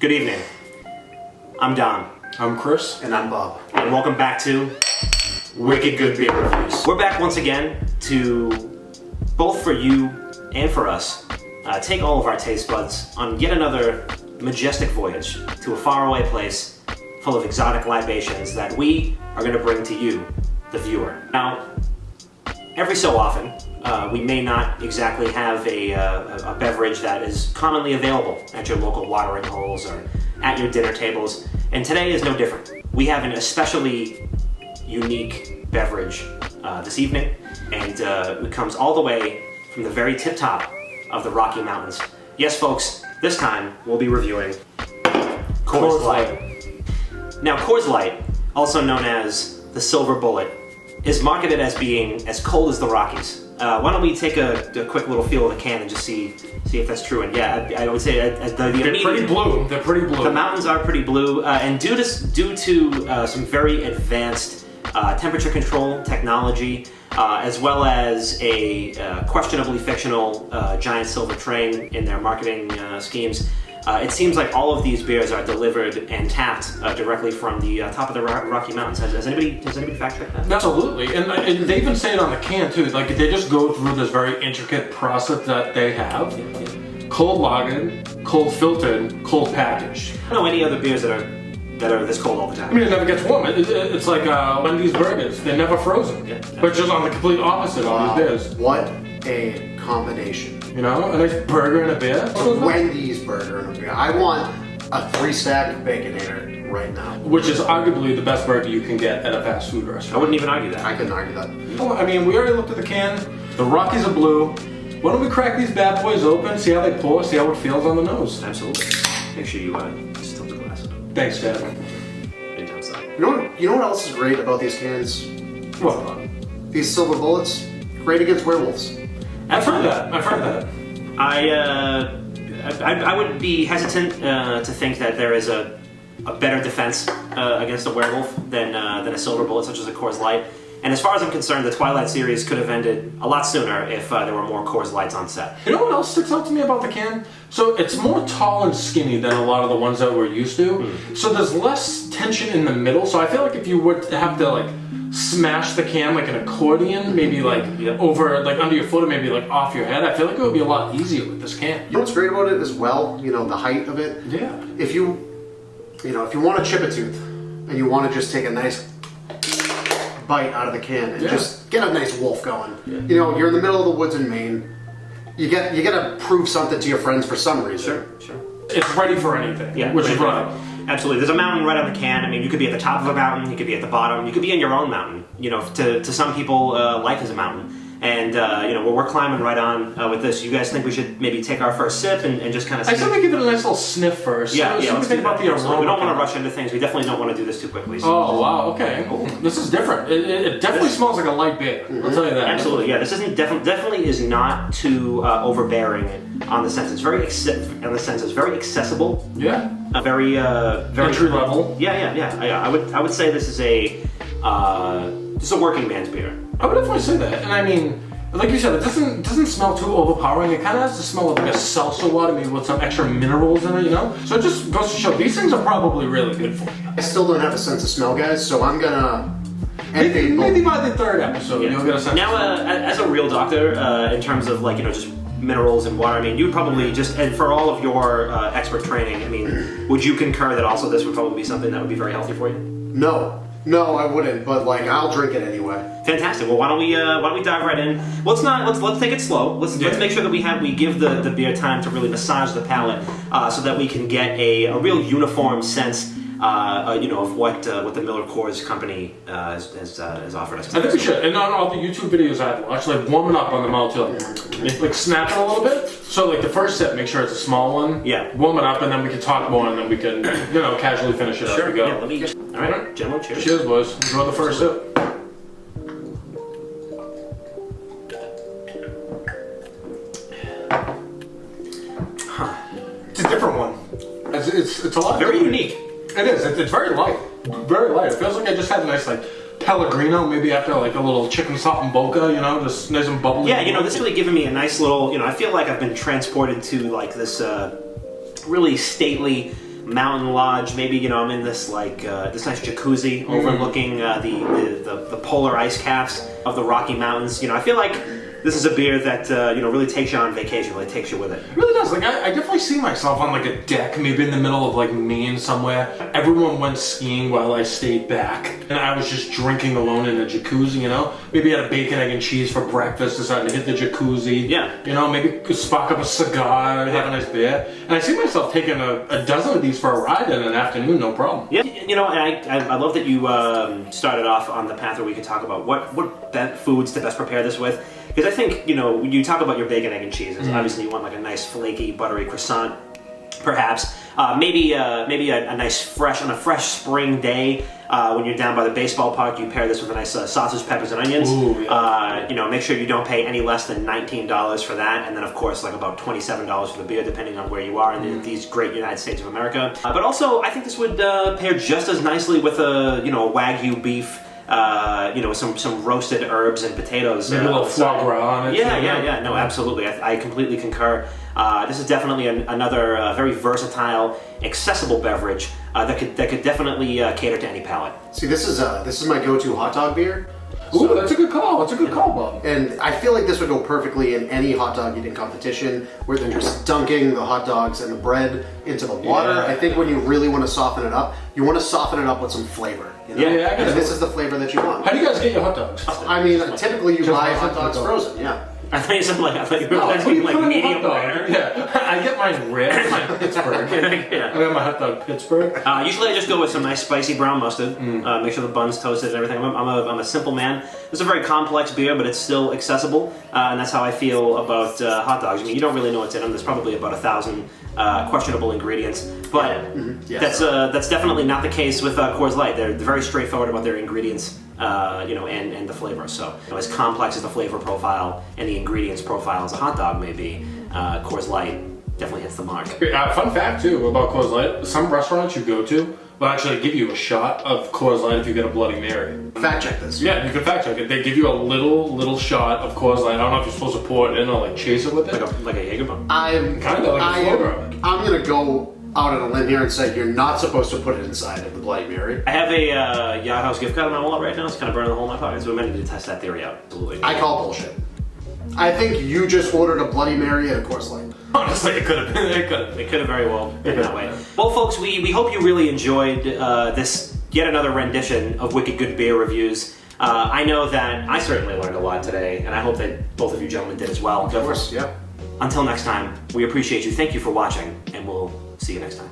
Good evening. I'm Don. I'm Chris. And I'm Bob. And welcome back to Wicked Good Beer Reviews. We're back once again to, both for you and for us, take all of our taste buds on yet another majestic voyage to a faraway place full of exotic libations that we are going to bring to you, the viewer. Now, every so often, we may not exactly have a beverage that is commonly available at your local watering holes or at your dinner tables, and today is no different. We have an especially unique beverage this evening, and it comes all the way from the very tip top of the Rocky Mountains. Yes, folks, this time we'll be reviewing Coors Light. Now, Coors Light, also known as the Silver Bullet, is marketed as being as cold as the Rockies. Why don't we take a quick little feel of the can and just see if that's true? And yeah, I would say they're pretty blue. They're pretty blue. The mountains are pretty blue, and due to some very advanced temperature control technology, as well as a questionably fictional giant silver train in their marketing schemes. It seems like all of these beers are delivered and tapped directly from the top of the Rocky Mountains. Has anybody fact checked that? Absolutely, and they even say it on the can too. Like they just go through this very intricate process that they have. Yeah. Cold lagered, cold filtered, cold packaged. I don't know any other beers that are this cold all the time. I mean, it never gets warm. It's like Wendy's burgers. They're never frozen. Yeah. But just on the complete opposite of these beers. What a combination. You know, a nice burger and a beer. A Wendy's burger and a beer. I want a 3-stack Baconator right now. Which is arguably the best burger you can get at a fast food restaurant. I wouldn't even argue that. I couldn't argue that. Well, I mean, we already looked at the can. The Rockies are blue. Why don't we crack these bad boys open, see how they pour, see how it feels on the nose? Absolutely. Make sure you still the glass. Thanks, Dad. You know what else is great about these cans? What? These silver bullets, great against werewolves. I've heard that. I would be hesitant to think that there is a better defense against a werewolf than a silver bullet such as a Coors Light. And as far as I'm concerned, the Twilight series could have ended a lot sooner if there were more Coors Lights on set. You know what else sticks out to me about the can? So it's more tall and skinny than a lot of the ones that we're used to. Mm. So there's less tension in the middle. So I feel like if you were to have to smash the can like an accordion, maybe over under your foot or maybe off your head, I feel like it would be a lot easier with this can. You know what's great about it as well? You know, the height of it. Yeah. If you want to chip a tooth and you want to just take a nice bite out of the can and just get a nice wolf going. Yeah. You know, you're in the middle of the woods in Maine. You get to prove something to your friends for some reason. Sure. It's ready for anything. Yeah, which is right. Absolutely. There's a mountain right on the can. I mean, you could be at the top of a mountain, you could be at the bottom, you could be in your own mountain. You know, to some people, life is a mountain. And, we're climbing right on with this. You guys think we should maybe take our first sip and just kind of I think we give it a nice little sniff first. Yeah, let's think about the aroma. We don't want to rush into things. We definitely don't want to do this too quickly. So. Oh, wow, okay. Cool. This is different. It definitely smells like a light beer. Mm-hmm. I'll tell you that. Absolutely, yeah. This isn't definitely is not too overbearing on the sense. It's very very accessible. Yeah. Very entry level. Yeah. I would say this is a working man's beer. I would definitely say that. And I mean, like you said, it doesn't smell too overpowering. It kind of has the smell of a seltzer water, maybe with some extra minerals in it, you know? So it just goes to show, these things are probably really good for you. I still don't have a sense of smell, guys, so I'm gonna... Maybe by the third episode, you'll get a sense now, of smell. As a real doctor, in terms of, just minerals and water, I mean, you would probably and for all of your expert training, I mean, would you concur that also this would probably be something that would be very healthy for you? No, I wouldn't, but I'll drink it anyway. Fantastic. Well, why don't we dive right in? Let's take it slow. Let's make sure that we give the beer time to really massage the palate, so that we can get a real uniform sense, of what the Miller Coors Company has offered us. I think we should. And on all the YouTube videos I've watched, warming up on the mouth too, snap it a little bit. So the first sip, make sure it's a small one. Yeah. Warm it up, and then we can talk more, and then we can casually finish it as we go. Yeah, all right, gentlemen, cheers. Cheers, boys. Enjoy the first sip. It's a different one. It's a lot. Very unique. It is. It's very light. Very light. It feels like I just had a nice Pellegrino, maybe after a little chicken salt and boca, just nice and bubbly. Yeah, this really giving me a nice little, I feel like I've been transported to this really stately mountain lodge. Maybe, you know, I'm in this like this nice jacuzzi overlooking the polar ice caps of the Rocky Mountains. You know, I feel like this is a beer that you know, really takes you on vacation, really takes you with it. It really does. Like I definitely see myself on like a deck, maybe in the middle of like Maine somewhere. Everyone went skiing while I stayed back, and I was just drinking alone in a jacuzzi. You know, maybe had a bacon, egg, and cheese for breakfast, decided to hit the jacuzzi. Yeah. You know, maybe spark up a cigar, have a nice beer, and I see myself taking a dozen of these for a ride in an afternoon, no problem. Yeah, you know, and I love that you started off on the path where we could talk about what foods to best prepare this with. Because I think, you know, when you talk about your bacon, egg, and cheese, obviously you want like a nice flaky, buttery croissant, perhaps. Maybe a nice fresh, on a fresh spring day, when you're down by the baseball park, you pair this with a nice sausage, peppers, and onions. Ooh, yeah. You know, make sure you don't pay any less than $19 for that, and then of course like about $27 for the beer, depending on where you are in these great United States of America. But also, I think this would pair just as nicely with a, you know, a Wagyu beef. You know, some roasted herbs and potatoes. Maybe a little foie gras on it. Yeah. No, absolutely. I completely concur. This is definitely another very versatile, accessible beverage that could definitely cater to any palate. See, this is my go-to hot dog beer. Ooh, that's a good call. That's a good call, Bob. And I feel like this would go perfectly in any hot dog eating competition where they're just dunking the hot dogs and the bread into the water. Yeah. I think when you really want to soften it up, you want to soften it up with some flavor. You know? Yeah, I guess and this is the flavor that you want. How do you guys get your hot dogs? I mean, typically you Just buy like hot dogs hot dog. frozen, yeah. I thought you were What do you like put in a medium hot rare. dog? Yeah, I get mine rare. Mine Pittsburgh. I Yeah. got my hot dog Pittsburgh. Usually I just go with some nice spicy brown mustard. Make sure the bun's toasted and everything. I'm a simple man. It's a very complex beer, but it's still accessible, and that's how I feel about hot dogs. I mean, you don't really know what's in them. There's probably about 1,000 questionable ingredients, but Yes. that's definitely not the case with Coors Light. They're very straightforward about their ingredients, you know, and the flavor. So, you know, as complex as the flavor profile and the ingredients profile as a hot dog may be, Coors Light definitely hits the mark. Fun fact too about Coors Light: some restaurants you go to will actually give you a shot of Coors Light if you get a Bloody Mary. Fact check this. Yeah, you can fact check it. They give you a little shot of Coors Light. I don't know if you're supposed to pour it in or like chase it with it. Like a Jaeger bomb. I'm Kinda like a flavor of it. I'm gonna go out on a limb here and say you're not supposed to put it inside of the Bloody Mary. I have a Yacht House gift card in my wallet right now. It's kind of burning a hole in my pocket, so we might need to test that theory out. Absolutely. I call bullshit. I think you just ordered a Bloody Mary at a Coors Light. Honestly, it could have been. It could have very well been that way. Well, folks, we hope you really enjoyed this yet another rendition of Wicked Good Beer Reviews. I know that I certainly learned a lot today, and I hope that both of you gentlemen did as well. Of course, yeah. Until next time, we appreciate you. Thank you for watching, and we'll see you next time.